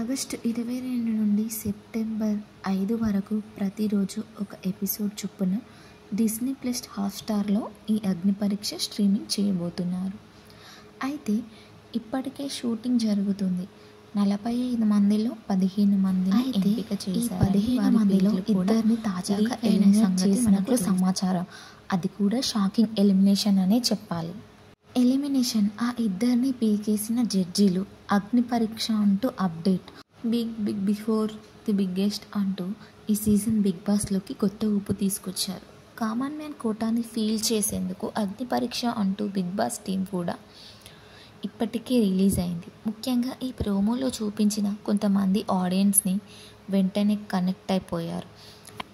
August 22 నుండి September 5 వరకు ప్రతిరోజు ఒక ఎపిసోడ్ చొప్పున డిస్నీ ప్లస్ హాట్‌స్టార్లో ఈ అగ్నిపరీక్ష స్ట్రీమింగ్ చేయబోతున్నారు. అయితే ఇప్పటికే షూటింగ్ జరుగుతుంది. 45 మందిలో 15 మందిని ఎంపిక చేశారు. ఈ 15 మందిలో ఇద్దరిని తాజాగా ఎలిమినేట్ చేసినట్లు సమాచారం. అది కూడా షాకింగ్ ఎలిమినేషన్ అనే చెప్పాలి. ఎలిమినేషన్ ఆ ఇద్దరిని పీకేసిన జడ్జీలు. అగ్నిపరీక్ష అంటూ update. Big before the biggest అంటూ ఈ సీజన్ బిగ్ బాస్లోకి కొత్త ఊపు తీసుకొచ్చారు. కామన్ మ్యాన్ కోటాని ఫీల్ చేసేందుకు అగ్నిపరీక్ష అంటూ బిగ్ బాస్ టీం కూడా ఇప్పటికే రిలీజ్ అయింది. ముఖ్యంగా ఈ ప్రోమోలో చూపించిన కొంతమంది ఆడియన్స్ని వెంటనే కనెక్ట్ అయిపోయారు.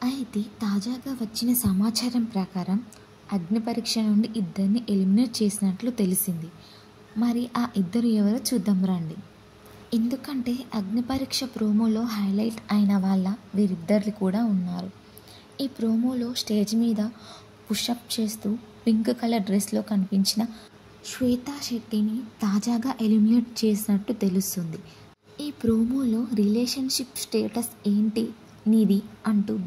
అయితే తాజాగా వచ్చిన సమాచారం ప్రకారం అగ్నిపరీక్ష నుండి ఇద్దరిని ఎలిమినేట్ చేసినట్లు తెలిసింది. మరి ఆ ఇద్దరు ఎవరో చూద్దాం రండి. ఎందుకంటే అగ్నిపరీక్ష ప్రోమోలో హైలైట్ అయిన వాళ్ళ వీరిద్దరు కూడా ఉన్నారు. ఈ ప్రోమోలో స్టేజ్ మీద పుషప్ చేస్తూ పింక్ కలర్ డ్రెస్లో కనిపించిన శ్వేతా శెట్టిని తాజాగా ఎలిమినేట్ చేసినట్టు తెలుస్తుంది. ఈ ప్రోమోలో రిలేషన్షిప్ స్టేటస్ ఏంటి నీది అంటూ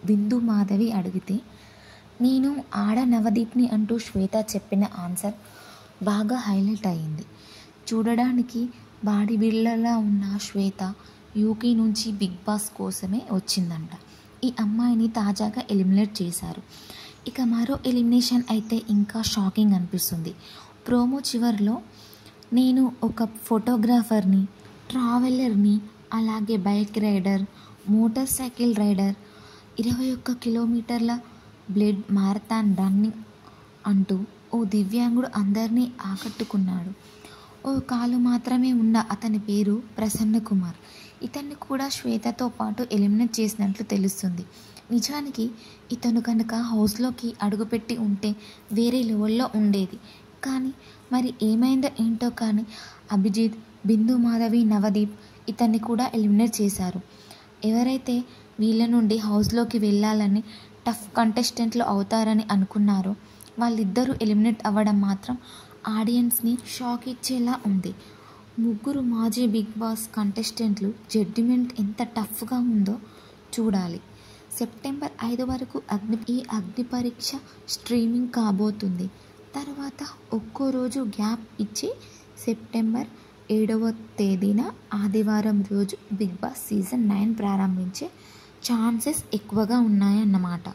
బిందు మాధవి అడిగితే నేను ఆడ నవదీప్ని అంటూ శ్వేత చెప్పిన ఆన్సర్ బాగా హైలైట్ అయింది. చూడడానికి బాడీ బిల్డర్లా ఉన్న శ్వేత యూకే నుంచి బిగ్ బాస్ కోసమే వచ్చిందంట. ఈ అమ్మాయిని తాజాగా ఎలిమినేట్ చేశారు. ఇక మరో ఎలిమినేషన్ అయితే ఇంకా షాకింగ్ అనిపిస్తుంది. ప్రోమో చివరిలో నేను ఒక ఫోటోగ్రాఫర్ని, ట్రావెలర్ని, అలాగే bike rider, motorcycle rider, 21 కిలోమీటర్ల బ్లడ్ మారథాన్ రన్నింగ్ అంటూ ఓ దివ్యాంగుడు అందరినీ ఆకట్టుకున్నాడు. ఓ కాలు మాత్రమే ఉన్న అతని పేరు ప్రసన్న కుమార్. ఇతన్ని కూడా శ్వేతతో పాటు ఎలిమినేట్ చేసినట్లు తెలుస్తుంది. నిజానికి ఇతను కనుక హౌస్లోకి అడుగుపెట్టి ఉంటే వేరే లెవెల్లో ఉండేది. కానీ మరి ఏమైందో ఏంటో కానీ అభిజిత్, బిందు మాధవి, నవదీప్ ఇతన్ని కూడా ఎలిమినేట్ చేశారు. ఎవరైతే వీళ్ళ నుండి హౌస్లోకి వెళ్ళాలని టఫ్ కంటెస్టెంట్లు అవుతారని అనుకున్నారో వాళ్ళిద్దరూ ఎలిమినేట్ అవ్వడం మాత్రం ఆడియన్స్ని షాక్ ఇచ్చేలా ఉంది. ముగ్గురు మాజీ బిగ్ బాస్ కంటెస్టెంట్లు జడ్జిమెంట్ ఎంత టఫ్గా ఉందో చూడాలి. సెప్టెంబర్ 5 వరకు ఈ అగ్నిపరీక్ష స్ట్రీమింగ్ కాబోతుంది. తర్వాత ఒక్కో రోజు గ్యాప్ ఇచ్చి సెప్టెంబర్ 7వ తేదీన ఆదివారం రోజు బిగ్ బాస్ సీజన్ 9 ప్రారంభించే ఛాన్సెస్ ఎక్కువగా ఉన్నాయన్నమాట.